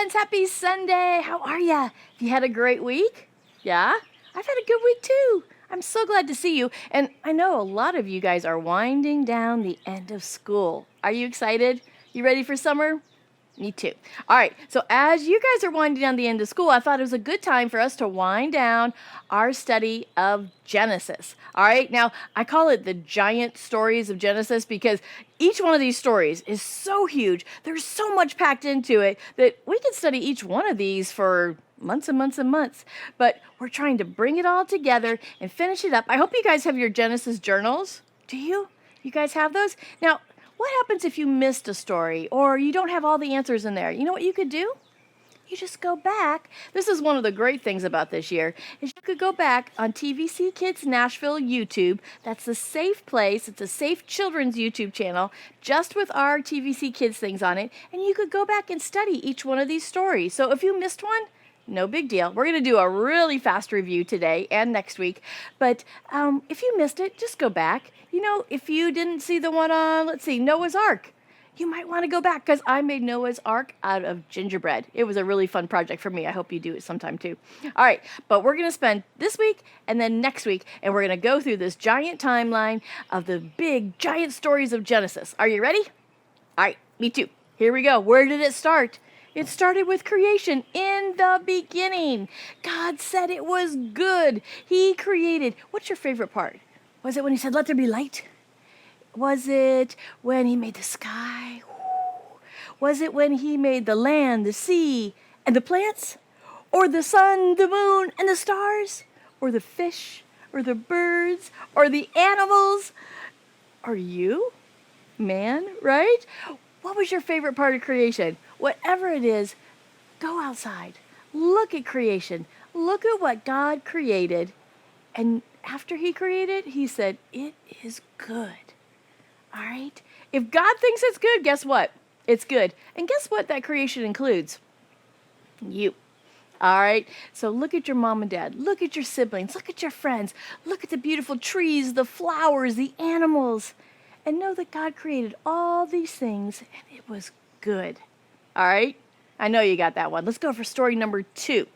friends. Happy Sunday. How are ya? Have you had a great week? Yeah? I've had a good week too. I'm so glad to see you. And I know a lot of you guys are winding down the end of school. Are you excited? You ready for summer? Me too. All right, so as you guys are winding down the end of school, I thought it was a good time for us to wind down our study of Genesis. All right, now I call it the giant stories of Genesis because each one of these stories is so huge. There's so much packed into it that we could study each one of these for months and months and months. But we're trying to bring it all together and finish it up. I hope you guys have your Genesis journals. Do you? You guys have those? Now, what happens if you missed a story or you don't have all the answers in there? You know what you could do? You just go back. This is one of the great things about this year is you could go back on TVC Kids Nashville YouTube. That's a safe place. It's a safe children's YouTube channel just with our TVC Kids things on it. And you could go back and study each one of these stories. So if you missed one, no big deal. We're going to do a really fast review today and next week. But if you missed it, just go back. You know, if you didn't see the one on, let's see, Noah's Ark, you might want to go back because I made Noah's Ark out of gingerbread. It was a really fun project for me. I hope you do it sometime too. All right, but we're going to spend this week and then next week, and we're going to go through this giant timeline of the big, giant stories of Genesis. Are you ready? All right, me too. Here we go. Where did it start? It started with creation in the beginning. God said it was good. He created. What's your favorite part? Was it when he said, let there be light? Was it when he made the sky? Was it when he made the land, the sea, and the plants? Or the sun, the moon, and the stars? Or the fish, or the birds, or the animals? Or you? Man, right? What was your favorite part of creation? Whatever it is, go outside. Look at creation. Look at what God created. And after he created, he said, it is good. All right? If God thinks it's good, guess what? It's good. And guess what that creation includes? You. All right? So look at your mom and dad. Look at your siblings. Look at your friends. Look at the beautiful trees, the flowers, the animals. And know that God created all these things, and it was good. All right? I know you got that one. Let's go for story number 2.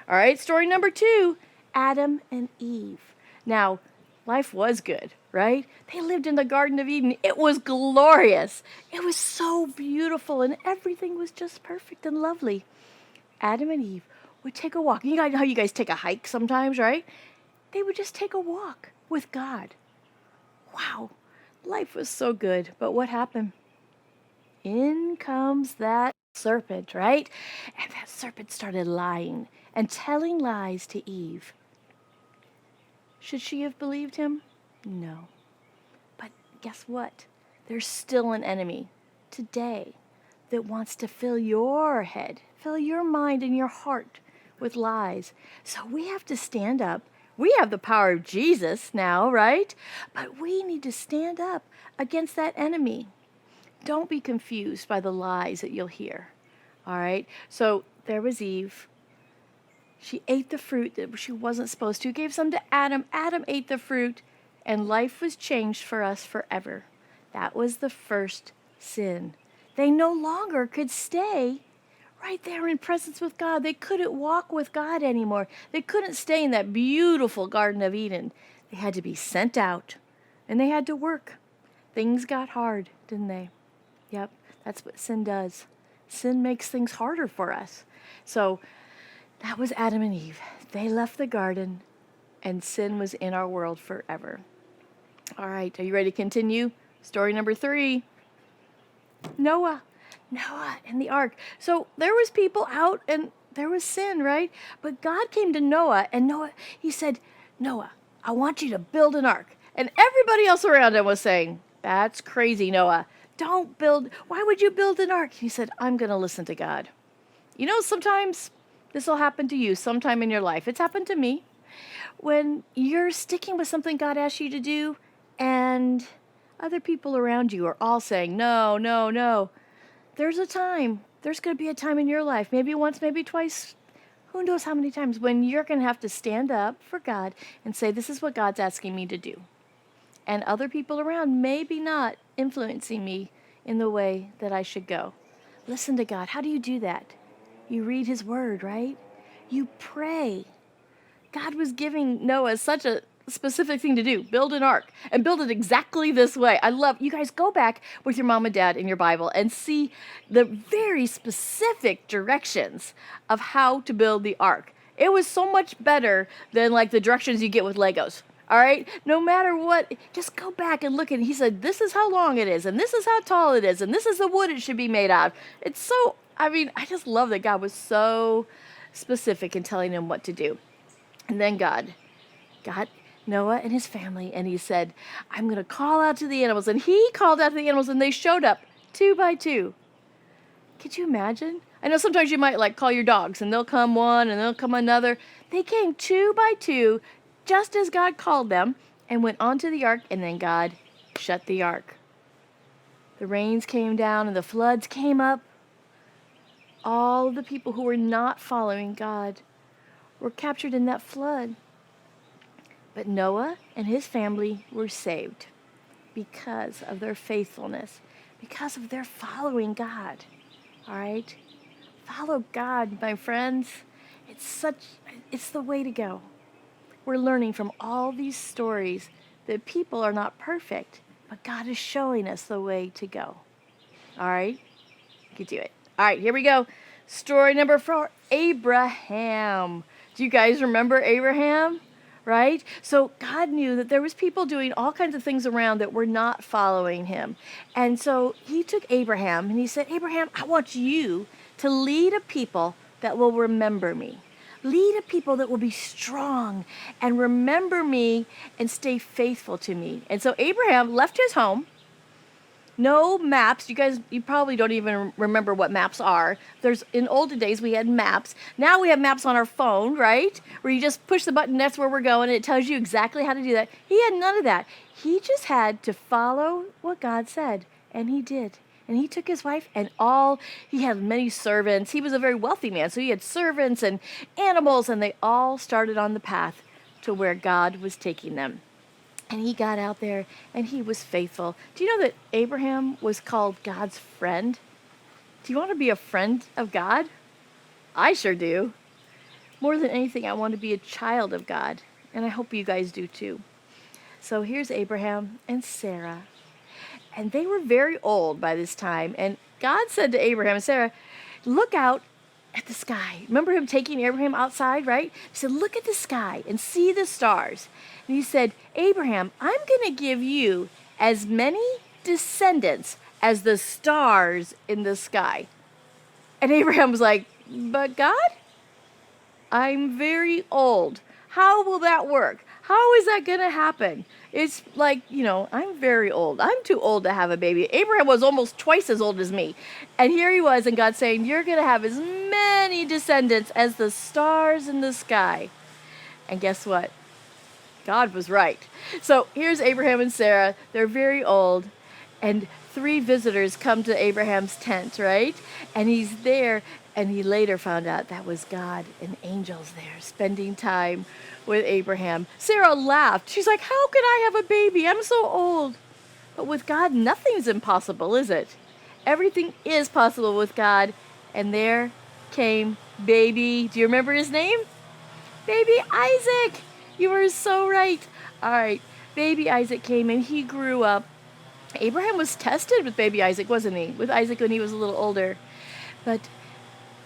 All right? Story number 2, Adam and Eve. Now, life was good, right? They lived in the Garden of Eden. It was glorious. It was so beautiful, and everything was just perfect and lovely. Adam and Eve would take a walk. You know how you guys take a hike sometimes, right? They would just take a walk with God. Wow. Life was so good, but what happened? In comes that serpent, right? And that serpent started lying and telling lies to Eve. Should she have believed him? No. But guess what? There's still an enemy today that wants to fill your head, fill your mind and your heart with lies. So we have to stand up. We have the power of Jesus now, right? But we need to stand up against that enemy. Don't be confused by the lies that you'll hear. All right? So there was Eve. She ate the fruit that she wasn't supposed to. Gave some to Adam. Adam ate the fruit, and life was changed for us forever. That was the first sin. They no longer could stay right there in presence with God. They couldn't walk with God anymore. They couldn't stay in that beautiful Garden of Eden. They had to be sent out, and they had to work. Things got hard, didn't they? Yep, that's what sin does. Sin makes things harder for us. So that was Adam and Eve. They left the garden, and sin was in our world forever. All right, are you ready to continue? Story number 3, Noah and the ark. So there was people out, and there was sin, right? But God came to Noah, and he said, Noah, I want you to build an ark. And everybody else around him was saying, that's crazy, Noah. Don't build. Why would you build an ark? He said, I'm going to listen to God. You know, sometimes this will happen to you sometime in your life. It's happened to me. When you're sticking with something God asked you to do, and other people around you are all saying, no, no, no. There's going to be a time in your life, maybe once, maybe twice, who knows how many times, when you're going to have to stand up for God and say, this is what God's asking me to do. And other people around maybe not influencing me in the way that I should go. Listen to God. How do you do that? You read his word, right? You pray. God was giving Noah such a specific thing to do, build an ark, and build it exactly this way. I love, you guys go back with your mom and dad in your Bible and see the very specific directions of how to build the ark. It was so much better than like the directions you get with Legos. All right, no matter what, just go back and look. And he said, this is how long it is, and this is how tall it is, and this is the wood it should be made of. It's so, I mean, I just love that God was so specific in telling him what to do. And then God got Noah and his family, and he said, I'm going to call out to the animals. And he called out to the animals, and they showed up 2 by 2. Could you imagine? I know sometimes you might like call your dogs, and they'll come one, and they'll come another. They came 2 by 2, just as God called them, and went onto the ark, and then God shut the ark. The rains came down, and the floods came up. All of the people who were not following God were captured in that flood. But Noah and his family were saved because of their faithfulness, because of their following God. All right? Follow God, my friends. It's the way to go. We're learning from all these stories that people are not perfect, but God is showing us the way to go. All right? You can do it. All right, here we go. Story number 4, Abraham. Do you guys remember Abraham? Right? So God knew that there was people doing all kinds of things around that were not following him. And so he took Abraham and he said, Abraham, I want you to lead a people that will remember me. Lead a people that will be strong and remember me and stay faithful to me. And so Abraham left his home. No maps. You probably don't even remember what maps are. In older days, we had maps. Now we have maps on our phone, right? Where you just push the button, that's where we're going, and it tells you exactly how to do that. He had none of that. He just had to follow what God said, and he did. And he took his wife and he had many servants. He was a very wealthy man, so he had servants and animals, and they all started on the path to where God was taking them. And he got out there, and he was faithful. Do you know that Abraham was called God's friend? Do you want to be a friend of God? I sure do. More than anything, I want to be a child of God, and I hope you guys do too. So here's Abraham and Sarah. And they were very old by this time. And God said to Abraham and Sarah, look out at the sky. Remember him taking Abraham outside, right? He said, look at the sky and see the stars. And he said, Abraham, I'm going to give you as many descendants as the stars in the sky. And Abraham was like, but God, I'm very old. How will that work? How is that going to happen? It's like, I'm very old. I'm too old to have a baby. Abraham was almost twice as old as me. And here he was, and God saying, you're going to have as many descendants as the stars in the sky. And guess what? God was right. So here's Abraham and Sarah. They're very old. And 3 visitors come to Abraham's tent, right? And he's there. And he later found out that was God and angels there spending time with Abraham. Sarah laughed. She's like, how could I have a baby? I'm so old. But with God, nothing's impossible, is it? Everything is possible with God. And there came baby. Do you remember his name? Baby Isaac. You were so right. All right. Baby Isaac came and he grew up. Abraham was tested with baby Isaac, wasn't he? With Isaac when he was a little older. But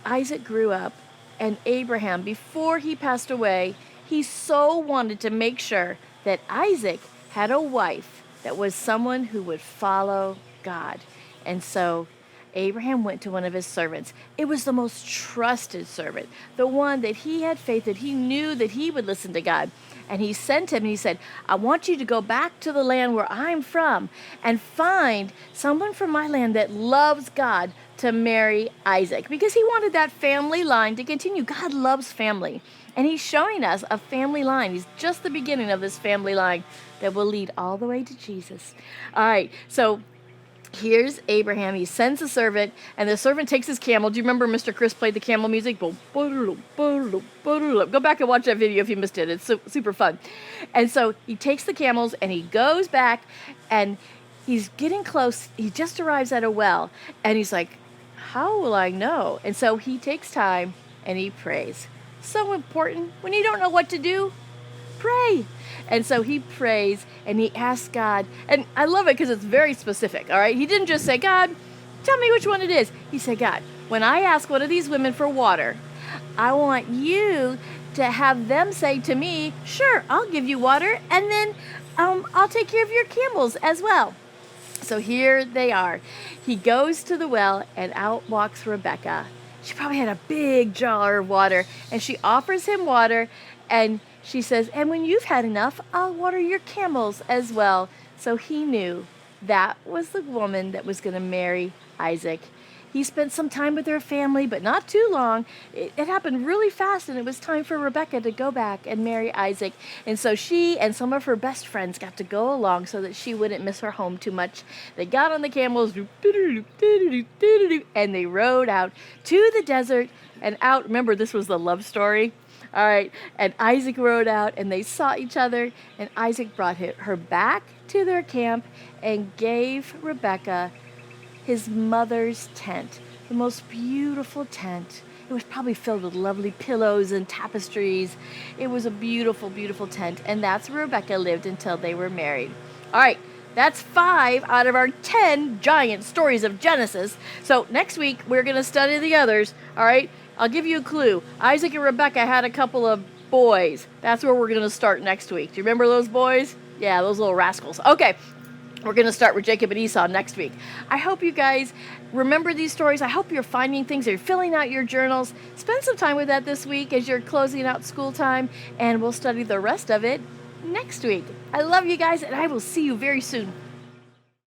Isaac grew up, and Abraham, before he passed away, he so wanted to make sure that Isaac had a wife that was someone who would follow God. And so Abraham went to one of his servants. It was the most trusted servant, the one that he had faith that he knew that he would listen to God. And he sent him and he said, I want you to go back to the land where I'm from and find someone from my land that loves God to marry Isaac, because he wanted that family line to continue. God loves family, and he's showing us a family line. He's just the beginning of this family line that will lead all the way to Jesus. All right, so here's Abraham. He sends a servant, and the servant takes his camel. Do you remember Mr. Chris played the camel music? Go back and watch that video if you missed it. It's super fun. And so he takes the camels, and he goes back, and he's getting close. He just arrives at a well, and he's like, how will I know? And so he takes time and he prays. So important. When you don't know what to do, pray. And so he prays and he asks God. And I love it because it's very specific, all right? He didn't just say, God, tell me which one it is. He said, God, when I ask one of these women for water, I want you to have them say to me, sure, I'll give you water. And then I'll take care of your camels as well. So here they are. He goes to the well and out walks Rebecca. She probably had a big jar of water and she offers him water and she says, and when you've had enough, I'll water your camels as well. So he knew that was the woman that was going to marry Isaac. He spent some time with her family, but not too long. It happened really fast, and it was time for Rebecca to go back and marry Isaac. And so she and some of her best friends got to go along so that she wouldn't miss her home too much. They got on the camels, and they rode out to the desert and out. Remember, this was the love story. All right, and Isaac rode out, and they saw each other, and Isaac brought her back to their camp and gave Rebecca his mother's tent, the most beautiful tent. It was probably filled with lovely pillows and tapestries. It was a beautiful, beautiful tent, and that's where Rebecca lived until they were married. All right, that's 5 out of our 10 giant stories of Genesis. So next week, we're going to study the others, all right? I'll give you a clue. Isaac and Rebecca had a couple of boys. That's where we're going to start next week. Do you remember those boys? Yeah, those little rascals. Okay. We're going to start with Jacob and Esau next week. I hope you guys remember these stories. I hope you're finding things. You're filling out your journals. Spend some time with that this week as you're closing out school time, and we'll study the rest of it next week. I love you guys, and I will see you very soon.